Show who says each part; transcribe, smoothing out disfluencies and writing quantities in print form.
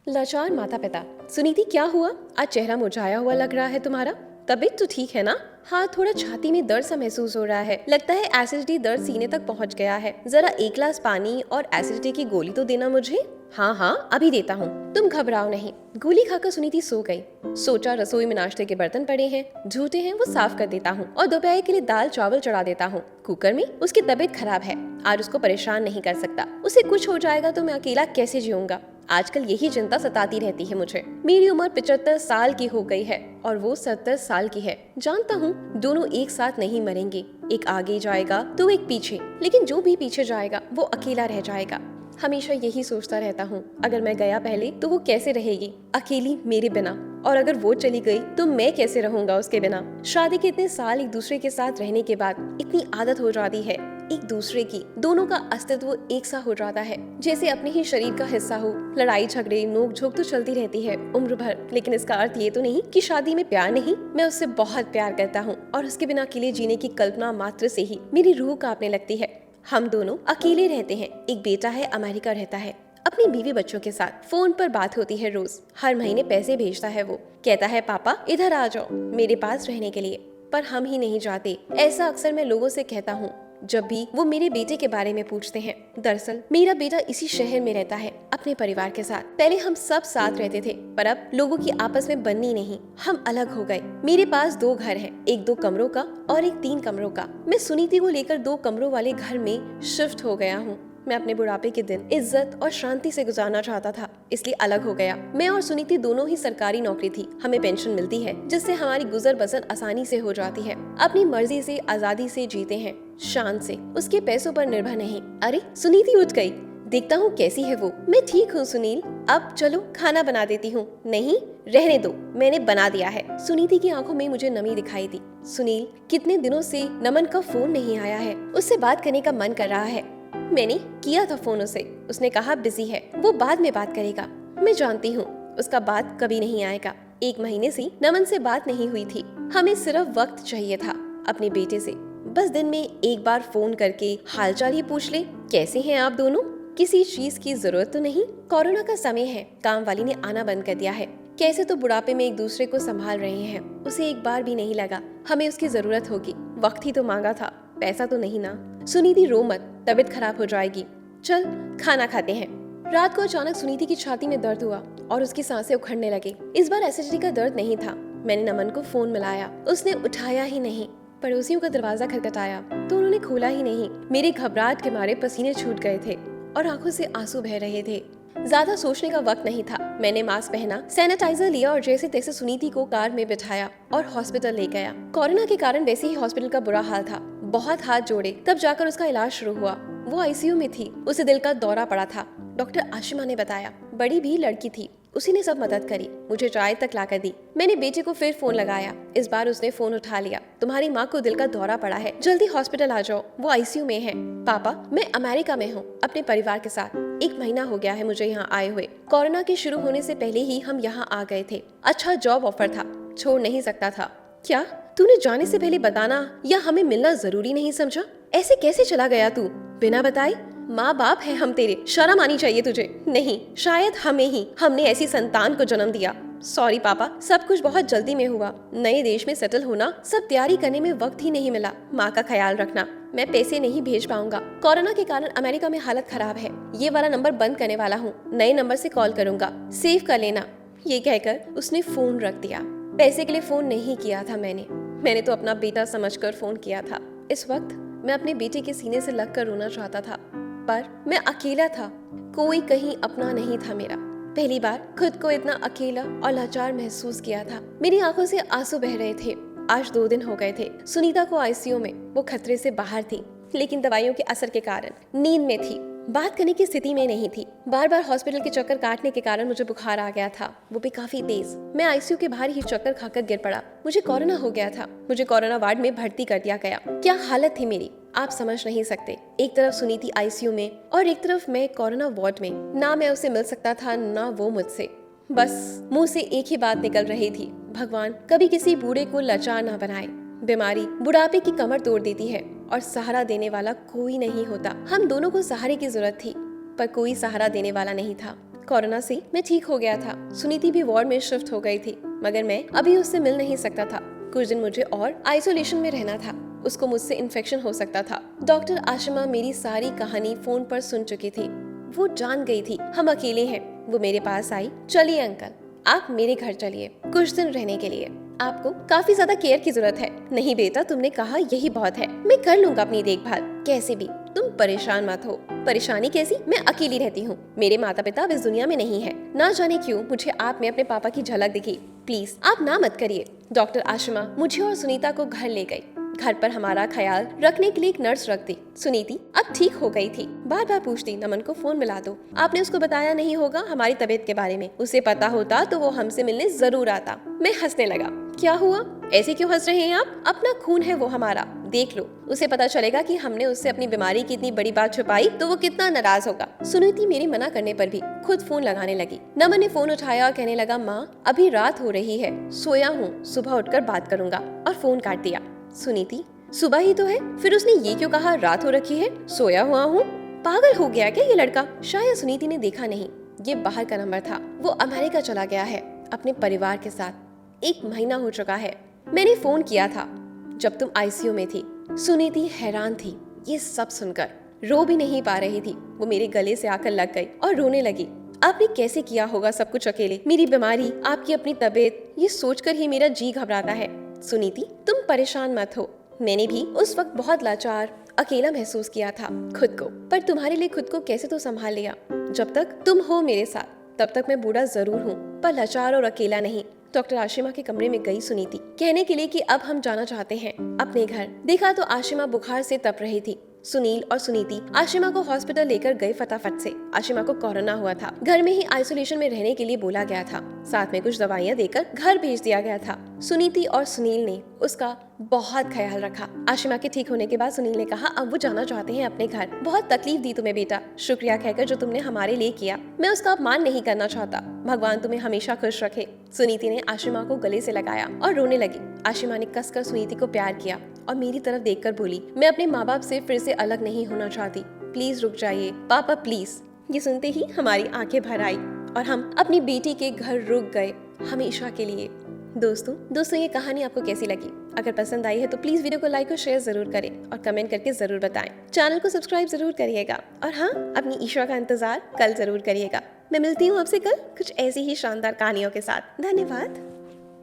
Speaker 1: लाचार माता पिता। सुनीति, क्या हुआ? आज चेहरा मुरझाया हुआ लग रहा है तुम्हारा। तबीयत तो ठीक है ना? हाँ, थोड़ा छाती में दर्द सा महसूस हो रहा है। लगता है एसिडिटी दर्द सीने तक पहुंच गया है। जरा एक गिलास पानी और एसिडिटी की गोली तो देना मुझे। हाँ हाँ, अभी देता हूँ, तुम घबराओ नहीं। गोली खाकर सुनीति सो गई। सोचा रसोई में नाश्ते के बर्तन पड़े हैं, झूठे हैं, वो साफ कर देता हूँ और दोपहर के लिए दाल चावल चढ़ा देता हूँ कुकर में। उसकी तबीयत खराब है, आज उसको परेशान नहीं कर सकता। उसे कुछ हो जाएगा तो मैं अकेला कैसे जीऊंगा। आजकल यही चिंता सताती रहती है मुझे। मेरी उम्र 75 साल की हो गई है और वो 70 साल की है। जानता हूँ दोनों एक साथ नहीं मरेंगे, एक आगे जाएगा तो एक पीछे, लेकिन जो भी पीछे जाएगा वो अकेला रह जाएगा। हमेशा यही सोचता रहता हूँ, अगर मैं गया पहले तो वो कैसे रहेगी अकेली मेरे बिना, और अगर वो चली गई तो मैं कैसे रहूंगा उसके बिना। शादी के इतने साल एक दूसरे के साथ रहने के बाद इतनी आदत हो जाती है एक दूसरे की, दोनों का अस्तित्व एक सा हो जाता है, जैसे अपने ही शरीर का हिस्सा हो। लड़ाई झगड़े नोक झोंक तो चलती रहती है उम्र भर, लेकिन इसका अर्थ ये तो नहीं कि शादी में प्यार नहीं। मैं उससे बहुत प्यार करता हूँ और उसके बिना अकेले जीने की कल्पना मात्र से ही मेरी रूह कांपने लगती है। हम दोनों अकेले रहते हैं। एक बेटा है, अमेरिका रहता है अपनी बीवी बच्चों के साथ। फोन पर बात होती है रोज, हर महीने पैसे भेजता है वो। कहता है पापा इधर आ जाओ मेरे पास रहने के लिए, पर हम ही नहीं जाते। ऐसा अक्सर मैं लोगों से कहता हूँ जब भी वो मेरे बेटे के बारे में पूछते हैं। दरअसल मेरा बेटा इसी शहर में रहता है अपने परिवार के साथ। पहले हम सब साथ रहते थे, पर अब लोगों की आपस में बननी नहीं, हम अलग हो गए। मेरे पास 2 घर हैं, एक 2 कमरों का और एक 3 कमरों का। मैं सुनीति को लेकर 2 कमरों वाले घर में शिफ्ट हो गया हूँ। मैं अपने बुढ़ापे के दिन इज्जत और शांति से गुजारना चाहता था, इसलिए अलग हो गया। मैं और सुनीति दोनों ही सरकारी नौकरी थी, हमें पेंशन मिलती है जिससे हमारी गुजर बसर आसानी से हो जाती है। अपनी मर्जी से आजादी से जीते हैं, शान से, उसके पैसों पर निर्भर नहीं। अरे सुनीति उठ गई, देखता हूँ कैसी है वो। मैं ठीक हूँ सुनील, अब चलो खाना बना देती हूँ। नहीं रहने दो, मैंने बना दिया है। सुनीति की आंखों में मुझे नमी दिखाई दी। सुनील, कितने दिनों से नमन का फोन नहीं आया है, उससे बात करने का मन कर रहा है। मैंने किया था फोन उसे, उसने कहा बिजी है, वो बाद में बात करेगा। मैं जानती हूँ उसका बात कभी नहीं आएगा। 1 महीने से नमन से बात नहीं हुई थी। हमें सिर्फ वक्त चाहिए था अपने बेटे से, बस दिन में एक बार फोन करके हालचाल ही पूछ ले, कैसे हैं आप दोनों। किसी चीज की जरूरत तो नहीं। कोरोना का समय है, काम वाली ने आना बंद कर दिया है। कैसे तो बुढ़ापे में एक दूसरे को संभाल रहे हैं। उसे एक बार भी नहीं लगा हमें उसकी जरूरत होगी। वक्त ही तो मांगा था, पैसा तो नहीं ना। सुनीति रो मत, तबीयत खराब हो जाएगी। चल खाना खाते हैं। रात को अचानक सुनीति की छाती में दर्द हुआ और उसकी सांसें उखड़ने लगी। इस बार एसिडिटी का दर्द नहीं था। मैंने नमन को फोन मिलाया, उसने उठाया ही नहीं। पड़ोसियों का दरवाजा खटखटाया तो उन्होंने खोला ही नहीं। मेरे घबराहट के मारे पसीने छूट गए थे और आंखों से आंसू बह रहे थे। ज्यादा सोचने का वक्त नहीं था। मैंने मास्क पहना, सैनिटाइजर लिया और जैसे तैसे सुनीति को कार में बिठाया और हॉस्पिटल ले गया। कोरोना के कारण वैसे ही हॉस्पिटल का बुरा हाल था। बहुत हाथ जोड़े तब जाकर उसका इलाज शुरू हुआ। वो आईसीयू में थी, उसे दिल का दौरा पड़ा था। डॉक्टर आशिमा ने बताया। बड़ी भी लड़की थी, उसी ने सब मदद करी, मुझे चाय तक लाकर दी। मैंने बेटे को फिर फोन लगाया, इस बार उसने फोन उठा लिया। तुम्हारी माँ को दिल का दौरा पड़ा है, जल्दी हॉस्पिटल आ जाओ, वो आईसीयू में है। पापा, मैं अमेरिका में हूँ अपने परिवार के साथ। 1 महीना हो गया है मुझे यहाँ आए हुए। कोरोना के शुरू होने से पहले ही हम यहाँ आ गए थे। अच्छा जॉब ऑफर था, छोड़ नहीं सकता था। क्या तूने जाने से पहले बताना या हमें मिलना जरूरी नहीं समझा? ऐसे कैसे चला गया तू बिना बताए? माँ बाप है हम तेरे, शर्म आनी चाहिए तुझे। नहीं, शायद हमें ही, हमने ऐसी संतान को जन्म दिया। सॉरी पापा, सब कुछ बहुत जल्दी में हुआ। नए देश में सेटल होना, सब तैयारी करने में वक्त ही नहीं मिला। माँ का ख्याल रखना, मैं पैसे नहीं भेज पाऊंगा। कोरोना के कारण अमेरिका में हालत खराब है। ये वाला नंबर बंद करने वाला हूँ, नए नंबर से कॉल करूंगा, सेव कर लेना। ये कहकर उसने फोन रख दिया। पैसे के लिए फोन नहीं किया था मैंने तो अपना बेटा समझकर फोन किया था। इस वक्त मैं अपने बेटे के सीने से लगकर रोना चाहता था, पर मैं अकेला था, कोई कहीं अपना नहीं था मेरा। पहली बार खुद को इतना अकेला और लाचार महसूस किया था। मेरी आंखों से आंसू बह रहे थे। आज 2 दिन हो गए थे सुनीता को आईसीयू में। वो खतरे से बाहर थी, लेकिन दवाइयों के असर के कारण नींद में थी, बात करने की स्थिति में नहीं थी। बार बार हॉस्पिटल के चक्कर काटने के कारण मुझे बुखार आ गया था, वो भी काफी तेज। मैं आईसीयू के बाहर ही चक्कर खाकर गिर पड़ा। मुझे कोरोना हो गया था, मुझे कोरोना वार्ड में भर्ती कर दिया गया। क्या हालत थी मेरी, आप समझ नहीं सकते। एक तरफ सुनीति आईसीयू में और एक तरफ मैं कोरोना वार्ड में। ना मैं उसे मिल सकता था, ना वो मुझसे। बस मुंह से एक ही बात निकल रही थी, भगवान कभी किसी बूढ़े को लाचार ना बनाए। बीमारी बुढ़ापे की कमर तोड़ देती है और सहारा देने वाला कोई नहीं होता। हम दोनों को सहारे की जरूरत थी, पर कोई सहारा देने वाला नहीं था। कोरोना से मैं ठीक हो गया था। सुनीति भी वार्ड में शिफ्ट हो गई थी, मगर मैं अभी उससे मिल नहीं सकता था। कुछ दिन मुझे और आइसोलेशन में रहना था। उसको मुझसे इन्फेक्शन हो सकता था। डॉक्टर आशिमा मेरी सारी कहानी फोन पर सुन चुकी थी। वो जान गई थी हम अकेले हैं। वो मेरे पास आई, चलिए अंकल, आप मेरे घर चलिए कुछ दिन रहने के लिए। आपको काफी ज्यादा केयर की जरूरत है। नहीं बेटा, तुमने कहा यही बहुत है। मैं कर लूंगा अपनी देखभाल कैसे भी। तुम परेशान मत हो। परेशानी कैसी? मैं अकेली रहती हूँ। मेरे माता पिता अब इस दुनिया में नहीं है। ना जाने क्यों मुझे आप में अपने पापा की झलक दिखी। प्लीज आप ना मत करिए। डॉक्टर आशिमा मुझे और सुनीता को घर ले गई। घर पर हमारा ख्याल रखने के लिए एक नर्स रख दी। सुनीति अब ठीक हो गई थी। बार बार पूछती, नमन को फोन मिला दो। आपने उसको बताया नहीं होगा हमारी तबीयत के बारे में। उसे पता होता तो वो हमसे मिलने जरूर आता। मैं हंसने लगा। क्या हुआ? ऐसे क्यों हंस रहे हैं आप? अपना खून है वो हमारा। देख लो, उसे पता चलेगा कि हमने उससे अपनी बीमारी की इतनी बड़ी बात छुपाई तो वो कितना नाराज होगा। सुनीति मेरे मना करने पर भी खुद फोन लगाने लगी। नमन ने फोन उठाया और कहने लगा, माँ अभी रात हो रही है, सोया हूँ, सुबह उठकर बात करूंगा, और फोन काट दिया। सुनीति, सुबह ही तो है, फिर उसने ये क्यों कहा रात हो रखी है, सोया हुआ हूँ? पागल हो गया क्या ये लड़का? शायद सुनीति ने देखा नहीं, ये बाहर का नंबर था। वो अमेरिका चला गया है अपने परिवार के साथ। 1 महीना हो चुका है। मैंने फोन किया था जब तुम आईसीयू में थी। सुनीति हैरान थी ये सब सुनकर, रो भी नहीं पा रही थी। वो मेरे गले से आकर लग गई और रोने लगी। आपने कैसे किया होगा सब कुछ अकेले? मेरी बीमारी, आपकी अपनी तबीयत, ये सोचकर ही मेरा जी घबराता है। सुनीति तुम परेशान मत हो। मैंने भी उस वक्त बहुत लाचार, अकेला महसूस किया था खुद को, पर तुम्हारे लिए खुद को कैसे तो संभाल लिया। जब तक तुम हो मेरे साथ तब तक मैं बूढ़ा जरूर हूँ, पर लाचार और अकेला नहीं। डॉक्टर आशिमा के कमरे में गई सुनीति, कहने के लिए कि अब हम जाना चाहते हैं अपने घर। देखा तो आशिमा बुखार से तप रही थी। सुनील और सुनीति आशिमा को हॉस्पिटल लेकर गए फटाफट से। आशिमा को कोरोना हुआ था। घर में ही आइसोलेशन में रहने के लिए बोला गया था। साथ में कुछ दवाइयाँ देकर घर भेज दिया गया था। सुनीति और सुनील ने उसका बहुत ख्याल रखा। आशिमा के ठीक होने के बाद सुनील ने कहा अब वो जाना चाहते हैं अपने घर। बहुत तकलीफ दी तुम्हें बेटा, शुक्रिया कहकर जो तुमने हमारे लिए किया। मैं उसका अपमान नहीं करना चाहता। भगवान तुम्हें हमेशा खुश रखे। सुनीति ने आशिमा को गले से लगाया और रोने लगी। आशिमा ने कसकर सुनीति को प्यार किया और मेरी तरफ देखकर बोली, मैं अपने माँ बाप से फिर से अलग नहीं होना चाहती। प्लीज रुक जाइए पापा, प्लीज। ये सुनते ही हमारी आंखें भर आई और हम अपनी बेटी के घर रुक गए हमेशा के लिए। दोस्तों ये कहानी आपको कैसी लगी? अगर पसंद आई है तो प्लीज वीडियो को लाइक और शेयर जरूर करें और कमेंट करके जरूर बताएं। चैनल को सब्सक्राइब जरूर करिएगा और हाँ, अपनी ईशा का इंतजार कल जरूर करिएगा। मैं मिलती हूँ आपसे कल कुछ ऐसी ही शानदार कहानियों के साथ। धन्यवाद।